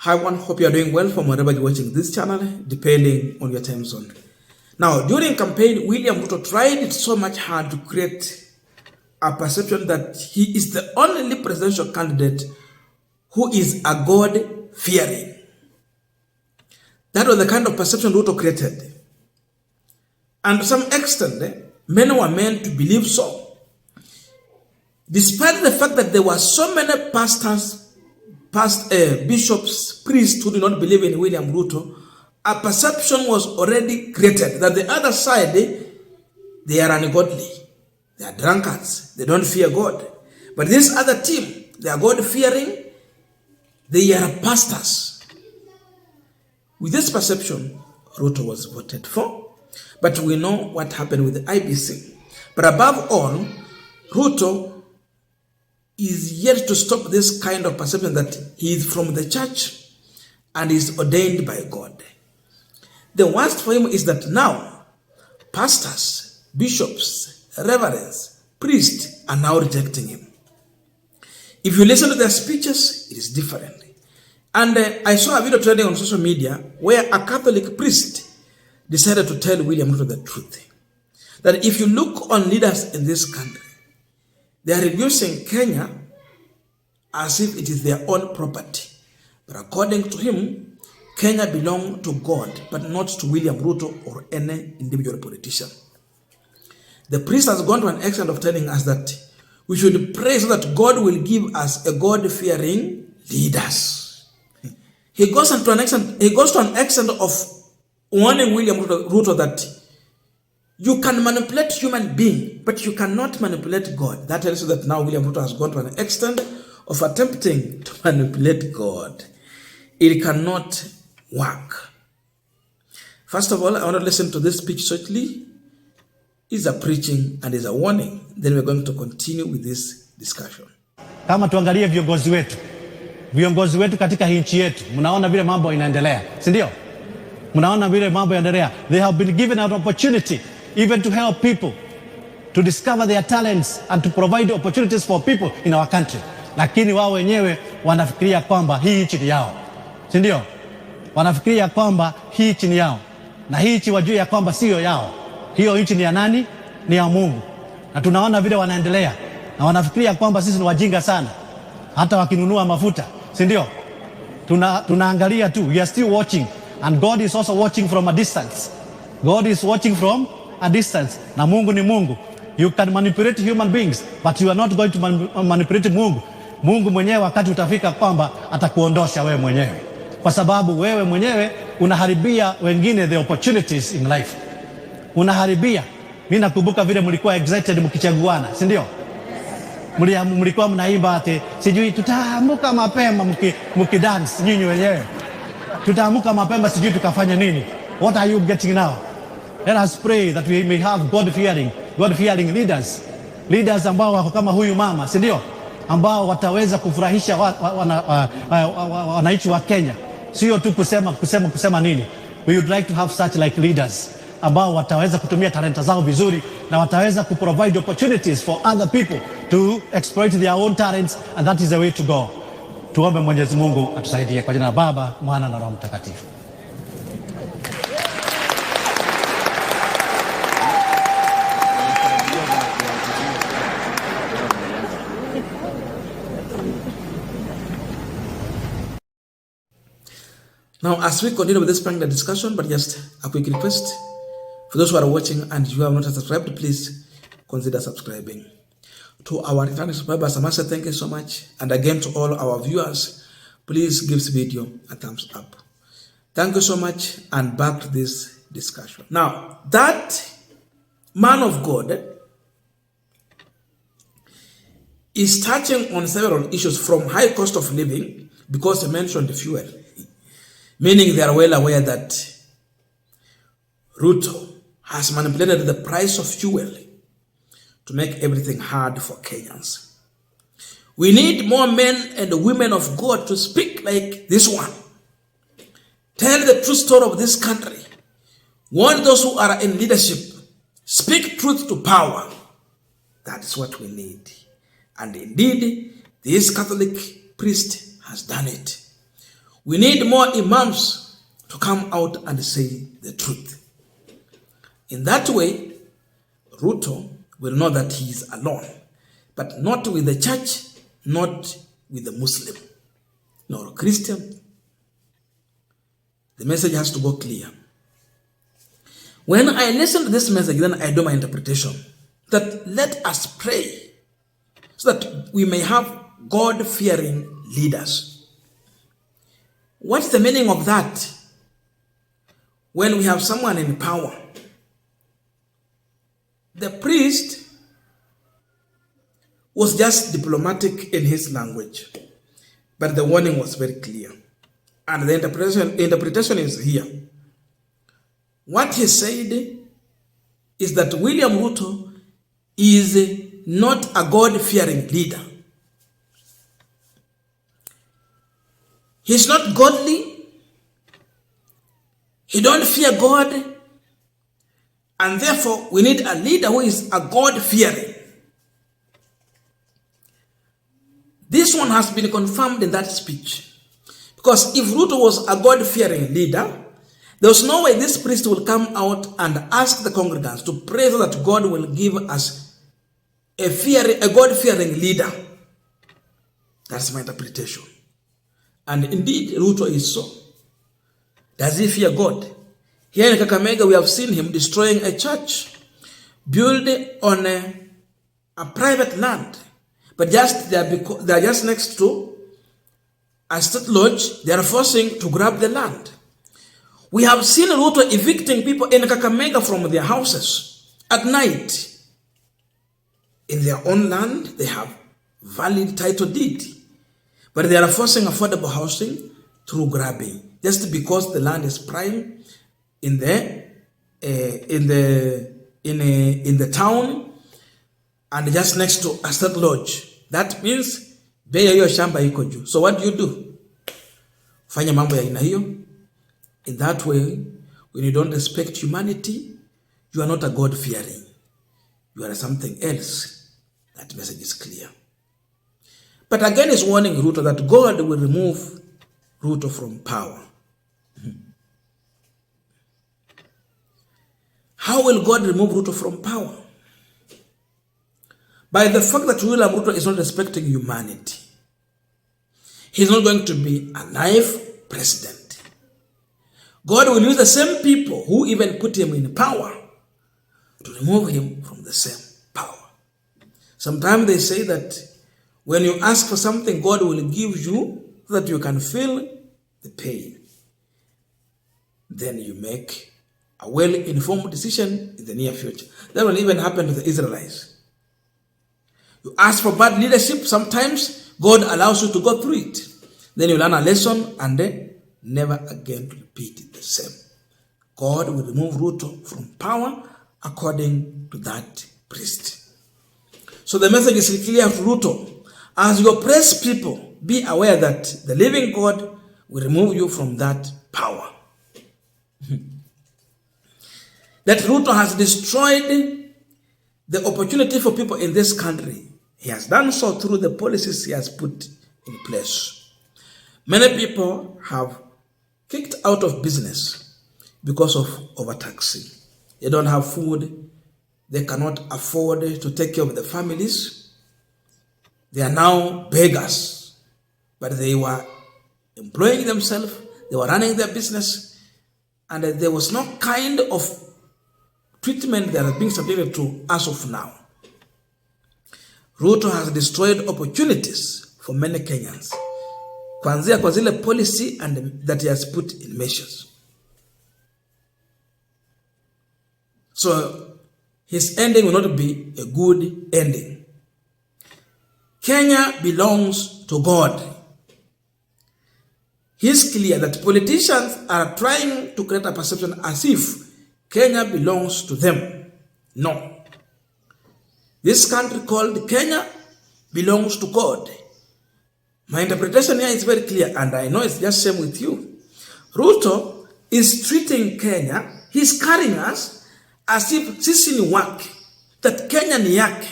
Hi everyone, hope you are doing well from wherever you're watching this channel, depending on your time zone. Now, during campaign, William Ruto tried it so much hard to create a perception that he is the only presidential candidate who is a God-fearing. That was the kind of perception Ruto created. And to some extent, many were meant to believe so. Despite the fact that there were so many bishops, priests who do not believe in William Ruto, a perception was already created that the other side, they are ungodly, they are drunkards, they don't fear God. But this other team, they are God-fearing, they are pastors. With this perception, Ruto was voted for, but we know what happened with the IBC. But above all, Ruto is yet to stop this kind of perception that he is from the church and is ordained by God. The worst for him is that now pastors, bishops, reverends, priests are now rejecting him. If you listen to their speeches, it is different. And I saw a video trending on social media where a Catholic priest decided to tell William Ruto the truth. That if you look on leaders in this country, they are reducing Kenya as if it is their own property. But according to him, Kenya belongs to God, but not to William Ruto or any individual politician. The priest has gone to an extent of telling us that we should pray so that God will give us a God-fearing leaders. He goes to an extent of warning William Ruto that you can manipulate human being, but you cannot manipulate God. That tells you that now William Ruto has gone to an extent of attempting to manipulate God. It cannot work. First of all, I want to listen to this speech shortly. It's a preaching and it's a warning. Then we're going to continue with this discussion. Kama tuangalie viongozi wetu katika nchi yetu, mnaona vile mambo inaendelea, si ndio? Mnaona vile mambo yanaendelea. They have been given an opportunity even to help people to discover their talents and to provide opportunities for people in our country. Lakini wao wenyewe wanafikiria kwamba hii nchi ni yao, si ndio? Wanafikiria kwamba hii nchi ni yao, na hii nchi wajue ya kwamba sio yao. Hiyo nchi ni ya nani? Ni ya Mungu. Na tunaona vile wanaendelea, na wanafikiria kwamba sisi ni wajinga sana, hata wakinunua mafuta, si ndio? Tunaangalia tu, we are still watching, and God is also watching from a distance. God is watching from a distance. Na Mungu ni Mungu. You can manipulate human beings, but you are not going to manipulate Mungu. Mungu mwenyewe wakati utafika kwamba atakuondosha wewe mwenyewe, kwa sababu wewe mwenyewe unaharibia wengine the opportunities in life. Unaharibia. Mimi nakumbuka vile mlikuwa excited mkichaguana, si ndio? Mlikuwa mnaimba ati sijui tutaamuka mapema mkidance nyinyi wenyewe. Tutaamuka mapema sijui tukafanya nini. What are you getting now? Let us pray that we may have God-fearing leaders. Leaders ambao wako kama huyu mama, si ndio? Ambao wataweza kufurahisha wananchi wa Kenya. Sio tu kusema nini. We would like to have such like leaders ambao wataweza kutumia talenta zao vizuri na wataweza kuprovide opportunities for other people to exploit their own talents, and that is the way to go. Tuombe Mwenyezi Mungu atusaidie kwa jina la Baba, Mwana na Roho Mtakatifu. Now, as we continue with this panel discussion, but just a quick request. For those who are watching and you have not subscribed, please consider subscribing. To our returning subscribers, I must say thank you so much. And again, to all our viewers, please give this video a thumbs up. Thank you so much, and back to this discussion. Now, that man of God is touching on several issues from high cost of living, because he mentioned fuel. Meaning they are well aware that Ruto has manipulated the price of fuel to make everything hard for Kenyans. We need more men and women of God to speak like this one. Tell the true story of this country. Warn those who are in leadership. Speak truth to power. That is what we need. And indeed, this Catholic priest has done it. We need more imams to come out and say the truth. In that way, Ruto will know that he is alone, but not with the church, not with the Muslim, nor Christian. The message has to go clear. When I listen to this message, then I do my interpretation that let us pray so that we may have God-fearing leaders. What's the meaning of that? When we have someone in power, the priest was just diplomatic in his language, but the warning was very clear. And the interpretation is here. What he said is that William Ruto is not a God-fearing leader. He's not godly. He don't fear God. And therefore, we need a leader who is a God-fearing. This one has been confirmed in that speech. Because if Ruto was a God-fearing leader, there was no way this priest will come out and ask the congregants to pray so that God will give us a God-fearing leader. That's my interpretation. And indeed, Ruto is so. Does he fear God? Here in Kakamega, we have seen him destroying a church built on a private land. But they're just next to a state lodge, they are forcing to grab the land. We have seen Ruto evicting people in Kakamega from their houses at night. In their own land, they have valid title deed. But they are forcing affordable housing through grabbing, just because the land is prime in the town and just next to a state lodge. That means bei hiyo shamba iko juu. So what do? Fanya mambo ya aina hiyo. In that way, when you don't respect humanity, you are not a God-fearing. You are something else. That message is clear. But again, he's warning Ruto that God will remove Ruto from power. How will God remove Ruto from power? By the fact that William Ruto is not respecting humanity. He's not going to be a live president. God will use the same people who even put him in power to remove him from the same power. Sometimes they say that when you ask for something, God will give you so that you can feel the pain. Then you make a well-informed decision in the near future. That will even happen to the Israelites. You ask for bad leadership, sometimes God allows you to go through it. Then you learn a lesson and then never again repeat it the same. God will remove Ruto from power according to that priest. So the message is clear to Ruto. As you oppress people, be aware that the living God will remove you from that power. That Ruto has destroyed the opportunity for people in this country. He has done so through the policies he has put in place. Many people have kicked out of business because of overtaxing. They don't have food. They cannot afford to take care of the families. They are now beggars. But they were employing themselves. They were running their business. And there was no kind of treatment they are being subjected to as of now. Ruto has destroyed opportunities for many Kenyans. Kuanzia kwa zile policy and that he has put in measures. So his ending will not be a good ending. Kenya belongs to God. It's clear that politicians are trying to create a perception as if Kenya belongs to them. No. This country called Kenya belongs to God. My interpretation here is very clear, and I know it's just same with you. Ruto is treating Kenya, he's carrying us as if sisi ni wake, that Kenya ni yake,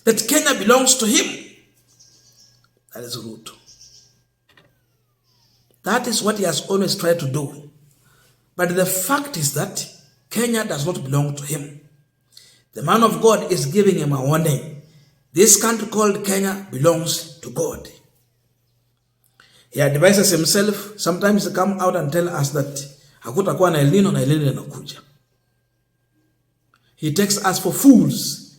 that Kenya belongs to him. That is Ruto. That is what he has always tried to do. But the fact is that Kenya does not belong to him. The man of God is giving him a warning. This country called Kenya belongs to God. He advises himself, sometimes he come out and tell us that hakutakuwa na El Nino na El Nino inakuja. He takes us for fools.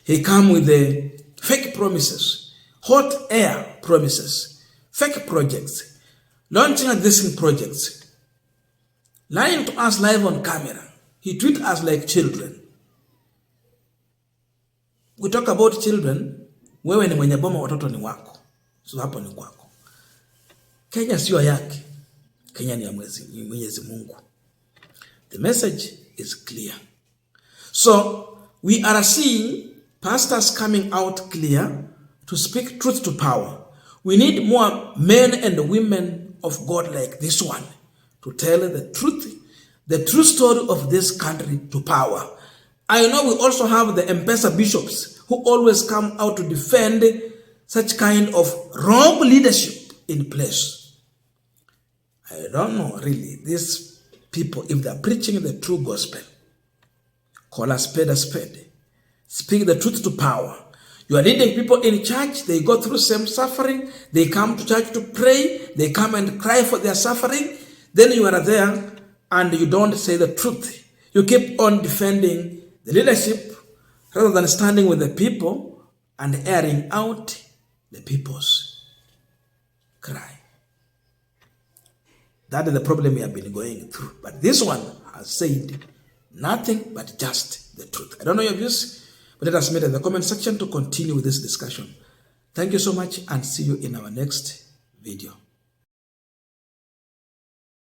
He come with the fake promises, hot air promises, fake projects, launching existing projects, lying to us live on camera. He treats us like children. We talk about children, wewe ni mwenye boma, watoto ni wako. So hapo ni kwako. Kenya sio yake. Kenya ni ya Mwenyezi Mungu. The message is clear. So we are seeing pastors coming out clear to speak truth to power. We need more men and women of God like this one to tell the true story of this country to power. I know we also have the M-Pesa bishops who always come out to defend such kind of wrong leadership in place. I don't know really, these people, if they're preaching the true gospel, call a spade a spade. Speak the truth to power. You are leading people in church, they go through same suffering, they come to church to pray, they come and cry for their suffering, then you are there and you don't say the truth. You keep on defending the leadership rather than standing with the people and airing out the people's cry. That is the problem we have been going through. But this one has said nothing but just the truth. I don't know your views, but let us meet in the comment section to continue with this discussion. Thank you so much and see you in our next video.